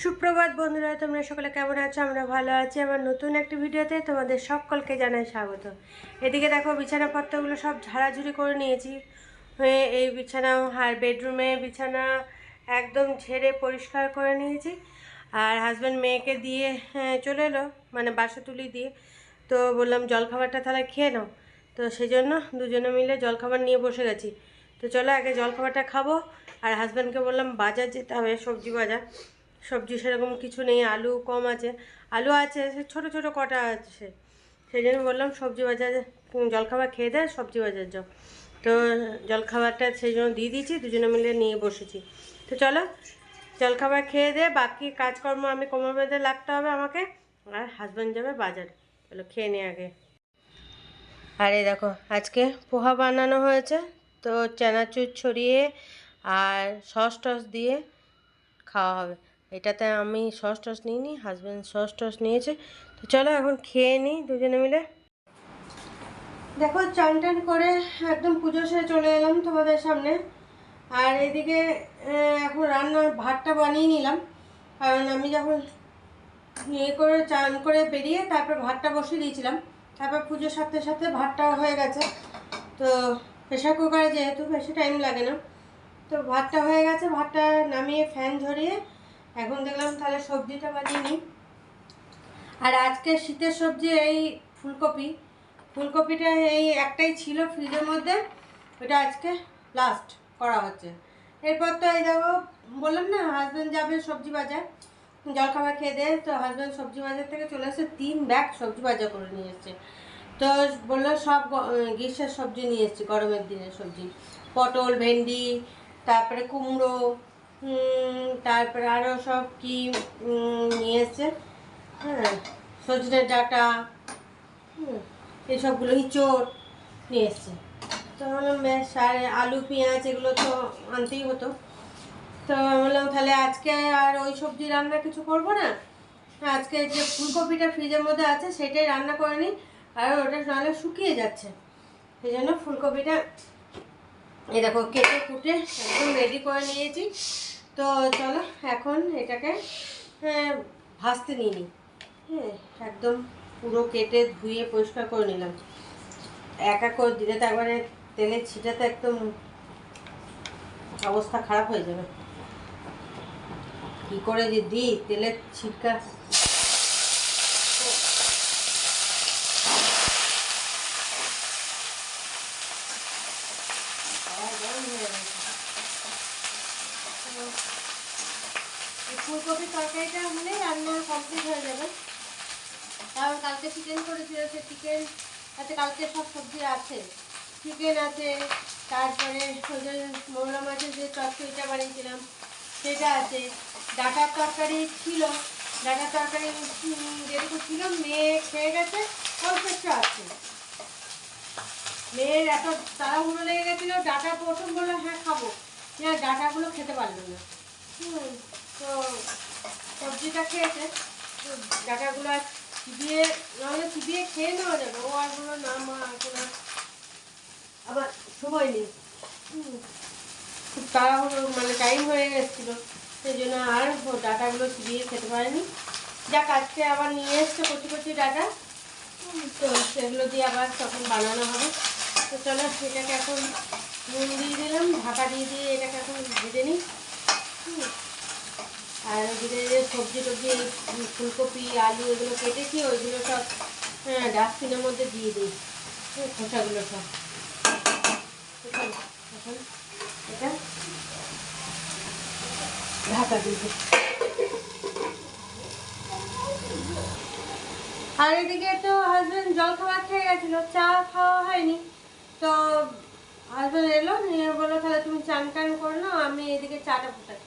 সুপ্রভাত বন্ধুরা, তোমরা সকলে কেমন আছো? আমরা ভালো আছি। আমার নতুন একটি ভিডিওতে তোমাদের সকলকে জানাই স্বাগত। এদিকে দেখো বিছানাপত্রগুলো সব ঝাড়াঝুড়ি করে নিয়েছি। হয়ে এই বিছানা আর বেডরুমে বিছানা একদম ঝেড়ে পরিষ্কার করে নিয়েছি। আর হাজব্যান্ড মেয়েকে দিয়ে চলে এলো, মানে বাসা তুলি দিয়ে। তো বললাম জলখাবারটা তাহলে খেয়ে নাও। তো সেই জন্য দুজনে মিলে জলখাবার নিয়ে বসে গেছি। তো চলো আগে জলখাবারটা খাবো। আর হাজব্যান্ডকে বললাম বাজার যেতে হবে, সবজি বাজার। সবজি সেরকম কিছু নেই, আলু কম আছে। আলু আছে, সে ছোটো ছোটো কটা আছে। সেই জন্য বললাম সবজি বাজারে জলখাবার খেয়ে দেয়, সবজি বাজার যাও। তো জলখাবারটা সেই জন্য দিয়ে দিয়েছি, দুজনে মিলে নিয়ে বসেছি। তো চলো জলখাবার খেয়ে দে, বাকি কাজকর্ম আমি কোমর বেঁধে লাগতে হবে আমাকে। আর হাজব্যান্ড যাবে বাজার। চলো খেয়ে নে আগে। আর এই দেখো আজকে পোহা বানানো হয়েছে। তো চানাচুর ছড়িয়ে আর সস টস দিয়ে খাওয়া হবে। এটাতে আমি সস টস নিইনি, হাজব্যান্ড সস টস নিয়েছে। তো চলো এখন খেয়ে নিই দুজনে মিলে। দেখো চান টান করে একদম পুজো সেরে চলে এলাম তোমাদের সামনে। আর এদিকে এখন রান্নার ভাতটা বানিয়ে নিলাম, কারণ আমি যখন ইয়ে করে চান করে বেরিয়ে তারপর ভাতটা বসিয়ে দিয়েছিলাম। তারপর পুজোর সাথে সাথে ভাতটাও হয়ে গেছে। তো প্রেশার কুকারে যেহেতু বেশি টাইম লাগে না, তো ভাতটা হয়ে গেছে। ভাতটা নামিয়ে ফ্যান ঝরিয়ে এখন দেখলাম তাহলে সবজিটা বানিয়ে নিই। আর আজকে শীতের সবজি এই ফুলকপি। ফুলকপিটা এই একটাই ছিল ফ্রিজের মধ্যে, ওটা আজকে লাস্ট করা হচ্ছে। এরপর তো এই দেখো বললাম না হাজব্যান্ড যাবে সবজি বাজার, জলখাবার খেয়ে দেয়। তো হাজব্যান্ড সবজি বাজার থেকে চলে এসে 3 ব্যাগ সবজি বাজার করে নিয়ে এসছে। তো বললো সব গ্রীষ্মের সবজি নিয়ে এসছি, গরমের দিনের সবজি। পটল, ভেন্ডি, তারপরে কুমড়ো, তারপরে আরও সব কি নিয়ে এসছে, হ্যাঁ সজনের ডাঁটা, এইসবগুলো ইঁচড় নিয়ে এসছে। তো বললাম বেশ, আর আলু পেঁয়াজ এগুলো তো আনতেই হতো। তো বললাম তাহলে আজকে আর ওই সবজি রান্না কিছু করবো না, আজকে যে ফুলকপিটা ফ্রিজের মধ্যে আছে সেটাই রান্না করে নিই, আর ওটা নাহলে শুকিয়ে যাচ্ছে। সেই জন্য ফুলকপিটা এই দেখো কেটে কুটে একদম রেডি করে নিয়েছি। তো চলো এখন এটাকে ভাজতে নিয়ে নিই। হ্যাঁ একদম পুরো কেটে ধুয়ে পরিষ্কার করে নিলাম। একা করে দিলে তো একবারে তেলের ছিটাতে একদম অবস্থা খারাপ হয়ে যাবে। কি করে যে দিই তেলের ছিটকা। ফুলকপির তরকারিটা হলে রান্না কমপ্লিট হয়ে যাবে, কারণ কালকে চিকেন করেছিল। সে চিকেন আছে, কালকে সব সবজি আছে, চিকেন আছে, তারপরে মোরলা মাছের যে চচ্চড়িটা বানিয়েছিলাম সেটা আছে, ডাঁটার তরকারি ছিল, ডাঁটার তরকারি যেটুকু ছিল মেয়ে খেয়ে গেছে, অল্প একটু আছে। মেয়ের এত তাড়াহুড়ো লেগে গেছিলো, ডাঁটা প্রথম বললো হ্যাঁ খাবো, হ্যাঁ ডাঁটাগুলো খেতে পারলো না। তো সবজিটা খেয়েছে, তো ডাঁটাগুলো আর চিবিয়ে, নাহলে চিবিয়ে খেয়ে নেওয়া যাবে। ও আর বললো না মা এখন আবার সময় নেই, খুব তাড়াহুড়ো মানে টাইম হয়ে গেছিলো, সেই জন্য আর ও ডাঁটাগুলো চিবিয়ে খেতে পারেনি। যাক আজকে আবার নিয়ে এসছে কচি কচি ডাঁটা, তো সেগুলো দিয়ে আবার তখন বানানো হবে। তো চলো এটাকে এখন নুন দিয়ে দিলাম, ঢাকা দিয়ে দিয়ে এটাকে এখন ভেজে নিই। আর ওদিকে যে সবজি টবজি ফুলকপি আলু এগুলো কেটেছি ওইগুলো সব ডাস্টবিনের মধ্যে দিয়ে দিই, খোসাগুলো সব। এখন এটা ঢাকা দিয়ে দিই। আর এদিকে তো হাজব্যান্ড জলখাবার খেয়ে গেছিলো, চা খাওয়া হয়নি। তো হাজব্যান্ড এলো, নিয়ে বললো তাহলে তুমি চান টান করে নাও, আমি এদিকে চাটা বসাই।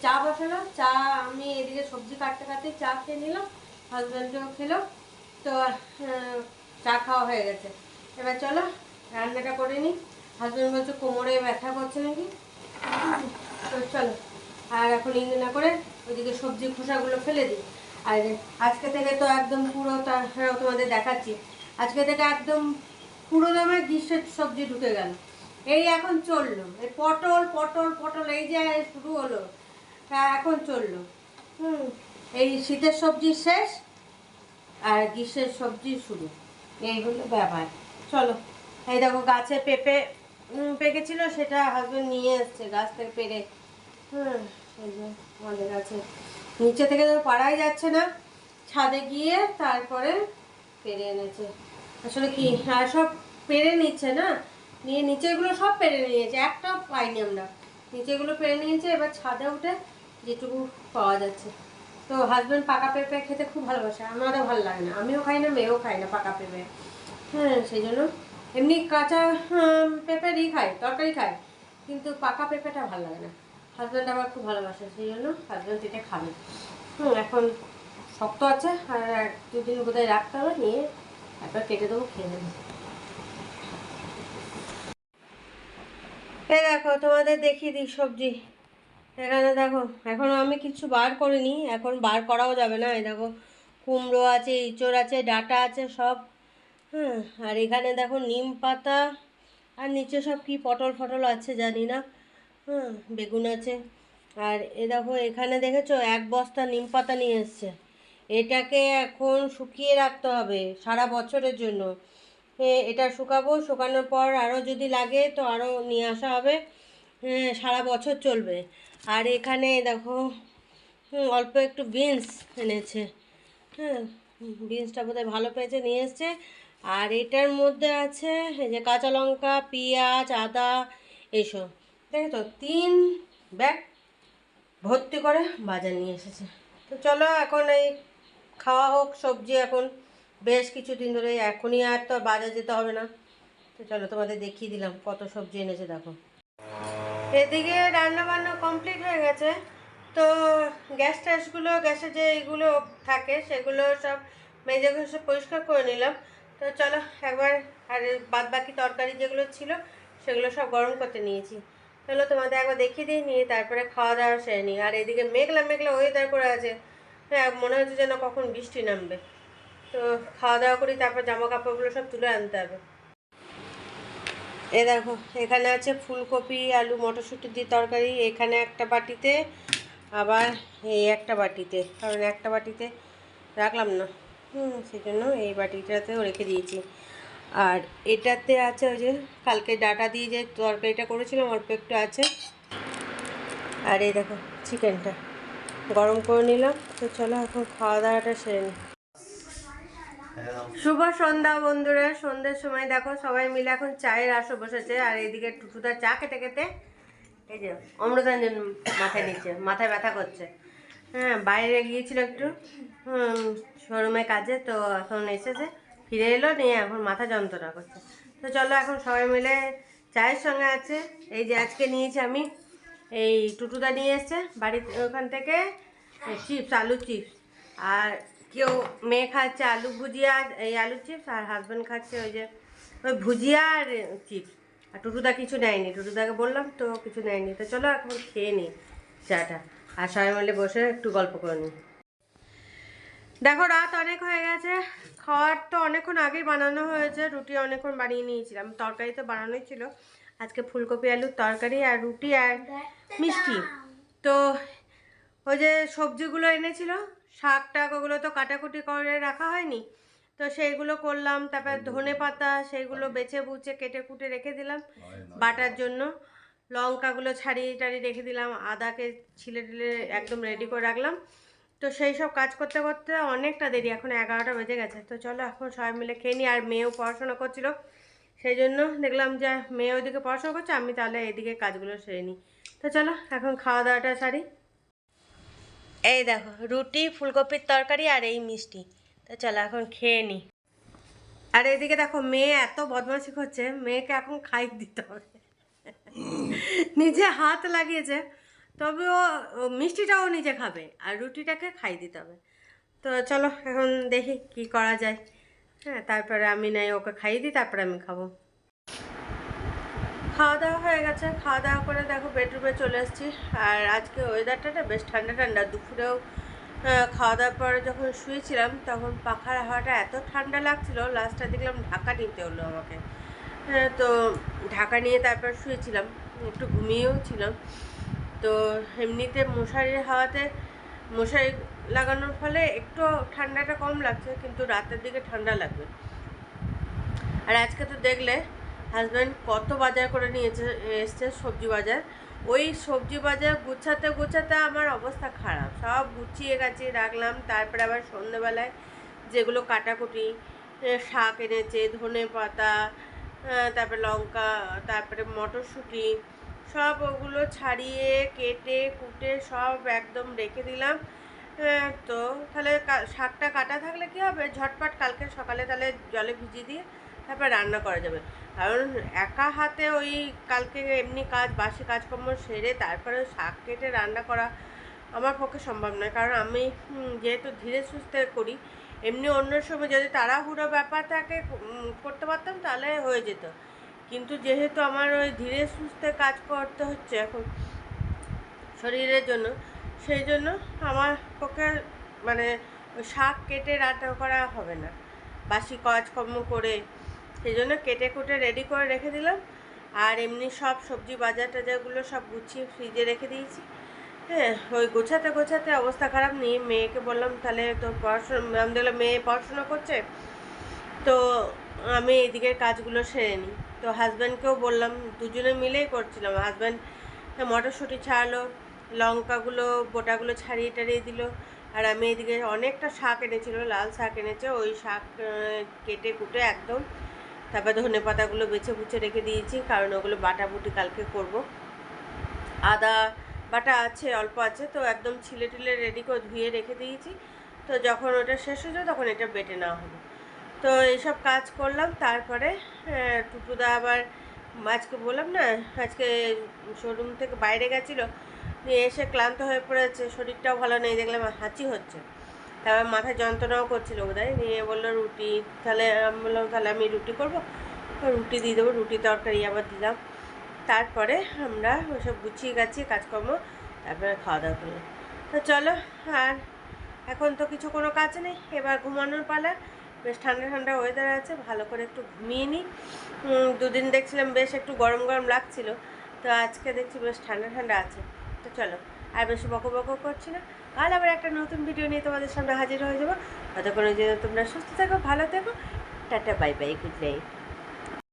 চা বসালো, চা আমি এদিকে সবজি কাটতে কাটতে চা খেয়ে নিলাম, হাজব্যান্ডও খেলো। তো চা খাওয়া হয়ে গেছে। এবার চলো রান্নাটা করে নিই। হাজব্যান্ড বলছে কোমরে ব্যথা করছে নাকি, তো চলো। আর এখন ইয়ে না করে ওইদিকে সবজি খোসাগুলো ফেলে দিই। আর আজকে থেকে তো একদম পুরো তোমাদের দেখাচ্ছি, আজকে থেকে একদম পুরো দামে গ্রীষ্মের সবজি ঢুকে গেল। এই এখন চললো এই পটল পটল পটল, এই যে শুরু হলো, এখন চললো। হুম, এই শীতের সবজি শেষ আর গ্রীষ্মের সবজি শুরু, এই হলো ব্যাপার। চলো, এই দেখো গাছে পেঁপে পেকেছিল, সেটা হাজবেন্ড নিয়ে এসছে গাছ থেকে পেরে। হুম, এই যে আমাদের গাছে নিচে থেকে তো পাড়াই যাচ্ছে না, ছাদে গিয়ে তারপরে পেরে এনেছে। আসলে কি আর সব পেরে নিচ্ছে না, নিয়ে নিচেগুলো সব পেরে নিয়েছে, একটাও পাইনি আমরা। নিচেগুলো পেরে নিয়েছে, এবার ছাদে উঠে যেটুকু পাওয়া যাচ্ছে। তো হাজবেন্ড পাকা পেঁপে খেতে খুব ভালোবাসে, আমারও ভালো লাগে না, আমিও খাই না, মেয়েও খাই না পাকা পেঁপে। হ্যাঁ, সেই জন্য এমনি কাঁচা পেঁপেরই খাই, তরকারি খাই, কিন্তু পাকা পেঁপেটা ভালো লাগে না। হাজব্যান্ড আবার খুব ভালোবাসে, সেই জন্য হাজব্যান্ড এটা খাবে। এখন শক্ত আছে, আর 2 দিন বোধহয় রাখতে হবে, নিয়ে একবার কেটে দেবো, খেয়ে নেবো। এই দেখো তোমাদের দেখিয়ে দিই সবজি। এখানে দেখো এখনও আমি কিছু বার করিনি, এখন বার করাও যাবে না। এই দেখো কুমড়ো আছে, ইঁচড় আছে, ডাঁটা আছে সব। হ্যাঁ, আর এখানে দেখো নিম পাতা, আর নিচে সব কি পটল ফটল আছে জানি না। হ্যাঁ, বেগুন আছে। আর এ দেখো এখানে দেখেছো 1 বস্তা নিম পাতা নিয়ে এসছে। এটাকে এখন শুকিয়ে রাখতে হবে সারা বছরের জন্য। এটা শুকাবো, শুকানোর পর আরও যদি লাগে তো আরও নিয়ে আসা হবে। সারা বছর চলবে। আর এখানে দেখো অল্প একটু বিনস এনেছে। হ্যাঁ, বিনসটা বোধহয় ভালো পেয়েছে, নিয়ে এসছে। আর এটার মধ্যে আছে এই যে কাঁচা লঙ্কা, পেঁয়াজ, আদা, এইসব। দেখো তো 3 ব্যাগ ভর্তি করে বাজার নিয়ে এসেছে। তো চলো এখন এই খাওয়া হোক সবজি, এখন বেশ কিছুদিন ধরে, এখনই আর তো বাজার যেতে হবে না। তো চলো তোমাদের দেখিয়ে দিলাম কত সবজি এনেছে দেখো। এদিকে রান্না বান্না কমপ্লিট হয়ে গেছে। তো গ্যাস ট্যাসগুলো, গ্যাসে যে এইগুলো থাকে সেগুলো সব মেজে ঘষে পরিষ্কার করে নিলাম। তো চলো একবার, আর বাদ বাকি তরকারি যেগুলো ছিল সেগুলো সব গরম করতে নিয়েছি। চলো তোমাদের একবার দেখিয়ে দিই, নিয়ে তারপরে খাওয়া দাওয়া সেরে নিই। আর এদিকে মেঘলা মেঘলা ওয়েদার করে আছে, হ্যাঁ মনে হচ্ছে যেন কখন বৃষ্টি নামবে। তো খাওয়া দাওয়া করি, তারপর জামা কাপড়গুলো সব তুলে আনতে হবে। এ দেখো এখানে আছে ফুলকপি আলু মটরশুঁটি দিয়ে তরকারি, এখানে একটা বাটিতে, আবার এই একটা বাটিতে, কারণ একটা বাটিতে রাখলাম না, সেই জন্য এই বাটিটাতেও রেখে দিয়েছি। আর এটাতে আছে ওই যে কালকে ডাটা দিয়ে যে তরকারিটা করেছিলাম, অল্প একটু আছে। আর এই দেখো চিকেনটা গরম করে নিলাম। তো চলো এখন খাওয়া দাওয়াটা সেরে নিই। শুভ সন্ধ্যা বন্ধুরা, সন্ধ্যের সময় দেখো সবাই মিলে এখন চায়ের আসর বসেছে। আর এইদিকে টুটুদা চা খেতে খেতে এই যে অমৃতাঞ্জন মাথায় নিচ্ছে, মাথায় ব্যথা করছে। হ্যাঁ, বাইরে গিয়েছিল একটু শোরুমে কাজে, তো এখন এসেছে, ফিরে এলো, নিয়ে এখন মাথা যন্ত্রণা করছে। তো চলো এখন সবাই মিলে চায়ের সঙ্গে আছে। এই যে আজকে নিয়েছি আমি, এই টুটুদা নিয়ে এসছে বাড়ি ওখান থেকে চিপস, আলু চিপস। আর কেউ মেয়ে খাচ্ছে আলু ভুজিয়া, এই আলু চিপস, আর হাজব্যান্ড খাচ্ছে ওই যে ওই ভুজিয়া আর চিপস। আর টুটুদা কিছু নেয়নি, টুটুদাকে বললাম তো কিছু নেয়নি। তো চলো এখন খেয়ে নিই চাটা, আর সবাই মিলে বসে একটু গল্প করে নিই। দেখো রাত অনেক হয়ে গেছে, খাওয়ার তো অনেকক্ষণ আগেই বানানো হয়েছে, রুটি অনেকক্ষণ বানিয়ে নিয়েছিলাম, তরকারি তো বানানোই ছিল আজকে, ফুলকপি আলুর তরকারি আর রুটি আর মিষ্টি। তো ওই যে সবজিগুলো এনেছিল, শাক টাক, ওগুলো তো কাটাকুটি করে রাখা হয়নি, তো সেইগুলো করলাম। তারপর ধনে পাতা সেইগুলো বেছে বুছে কেটে কুটে রেখে দিলাম বাটার জন্য, লঙ্কাগুলো ছাড়িয়ে টাড়িয়ে রেখে দিলাম, আদাকে ছিলে টিলে একদম রেডি করে রাখলাম। তো সেই সব কাজ করতে করতে অনেকটা দেরি, এখন 11টা বেজে গেছে। তো চলো এখন সবাই মিলে খেয়ে নিই। আর মেয়েও পড়াশোনা করছিল, সেই জন্য দেখলাম যে মেয়ে ওইদিকে পড়াশোনা করছে, আমি তাহলে এইদিকে কাজগুলো সেরে নিই। তো চলো এখন খাওয়া দাওয়াটা সারি। এই দেখো রুটি, ফুলকপির তরকারি আর এই মিষ্টি। তো চলো এখন খেয়ে নিই। আর এদিকে দেখো মেয়ে এত বদমাশি করছে, মেয়েকে এখন খাইয়ে দিতে হবে। নিজে হাত লাগিয়েছে, তবে ও মিষ্টিটাও নিজে খাবে আর রুটিটাকে খাইয়ে দিতে হবে। তো চলো এখন দেখি কি করা যায়। হ্যাঁ, তারপরে আমি নাই ওকে খাইয়ে দিই, তারপরে আমি খাবো। খাওয়া দাওয়া হয়ে গেছে, খাওয়া দাওয়া করে দেখো বেডরুমে চলে এসেছি। আর আজকে ওয়েদারটা না বেশ ঠান্ডা ঠান্ডা, দুপুরেও খাওয়া দাওয়ার পরে যখন শুয়েছিলাম তখন পাখার হাওয়াটা এত ঠান্ডা লাগছিল, লাস্টটা দেখলাম ঢাকা নিতে হলো আমাকে। তো ঢাকা নিয়ে তারপর শুয়েছিলাম, একটু ঘুমিয়েও ছিলাম। তো এমনিতে মশারির হাওয়াতে মশারি লাগানোর ফলে একটু ঠান্ডাটা কম লাগছে, কিন্তু রাতের দিকে ঠান্ডা লাগবে। আর আজকে তো দেখলে হাজব্যান্ড কত বাজার করে নিয়েছে, এসছে সবজি বাজার। ওই সবজি বাজার গুছাতে গুছাতে আমার অবস্থা খারাপ, সব গুছিয়ে গাছিয়ে রাখলাম। তারপরে আবার সন্ধ্যেবেলায় যেগুলো কাটাকুটি, শাক এনেছে, ধনে পাতা, তারপরে লঙ্কা, তারপরে মটরশুঁটি, সব ওগুলো ছাড়িয়ে কেটে কুটে সব একদম রেখে দিলাম। তো তাহলে শাকটা কাটা থাকলে কী হবে, ঝটপট কালকে সকালে তাহলে জলে ভিজিয়ে দিয়ে তারপর রান্না করা যাবে। কারণ একা হাতে ওই কালকে এমনি কাজ বাসি কাজকর্ম সেরে তারপরে শাক কেটে রান্না করা আমার পক্ষে সম্ভব নয়। কারণ আমি যেহেতু ধীরে সুস্থে করি, এমনি অন্য সময় যদি তাড়াহুড়ো ব্যাপার থাকে করতে পারতাম তাহলে হয়ে যেত। কিন্তু যেহেতু আমার ওই ধীরে সুস্থে কাজ করতে হচ্ছে এখন শরীরের জন্য, সেই জন্য আমার পক্ষে মানে ওই শাক কেটে রান্না করা হবে না বাসি কাজকর্ম করে। সেই জন্য কেটে কুটে রেডি করে রেখে দিলাম। আর এমনি সব সবজি বাজার টাজারগুলো সব গুছিয়ে ফ্রিজে রেখে দিয়েছি। হ্যাঁ, ওই গোছাতে গোছাতে অবস্থা খারাপ। নিয়ে মেয়েকে বললাম তাহলে তোর পড়াশোনা, আমি দেখলাম মেয়ে পড়াশোনা করছে, তো আমি এদিকের কাজগুলো সেরে নিই। তো হাজব্যান্ডকেও বললাম, দুজনে মিলেই করছিলাম। হাজব্যান্ড মটরশুঁটি ছাড়ালো, লঙ্কাগুলো বোটাগুলো ছাড়িয়ে টাড়িয়ে দিল। আর আমি এদিকে অনেকটা শাক এনেছিল, লাল শাক এনেছে, ওই শাক কেটে কুটে একদম, তারপর ধনে পাতাগুলো বেছে বুছে রেখে দিয়েছি, কারণ ওগুলো বাটাবুটি কালকে করব। আদা বাটা আছে, অল্প আছে, তো একদম ছিলে টিলে রেডি করে ধুয়ে রেখে দিয়েছি। তো যখন ওটা শেষ হয়ে যাবে তখন এটা বেটে নেওয়া হবে। তো এইসব কাজ করলাম। তারপরে টুটুদা আবার আজকে বললাম না, আজকে শোরুম থেকে বাইরে গেছিলো, নিয়ে এসে ক্লান্ত হয়ে পড়েছে, শরীরটাও ভালো নেই, দেখলাম হাঁচি হচ্ছে, তারপর মাথায় যন্ত্রণাও করছিল বোধহয়। নিয়ে বললো রুটি, তাহলে আমি বললাম তাহলে আমি রুটি করবো, রুটি দিয়ে দেবো, রুটি তরকারি আবার দিলাম। তারপরে আমরা ওসব গুছিয়ে গাছিয়ে কাজকর্ম তারপরে খাওয়া দাওয়া করলাম। তো চলো, আর এখন তো কিছু কোনো কাজ নেই, এবার ঘুমানোর পালা। বেশ ঠান্ডা ঠান্ডা ওয়েদার আছে, ভালো করে একটু ঘুমিয়ে নিই। দুদিন দেখছিলাম বেশ একটু গরম গরম লাগছিল, তো আজকে দেখছি বেশ ঠান্ডা ঠান্ডা আছে। তো চলো, আর বেশি বকো বকো করছি না, কাল আবার একটা নতুন ভিডিও নিয়ে তোমাদের সামনে হাজির হয়ে যাবো। ততক্ষণের জন্য তোমরা সুস্থ থাকো, ভালো থেকো, tata, bye bye, good night.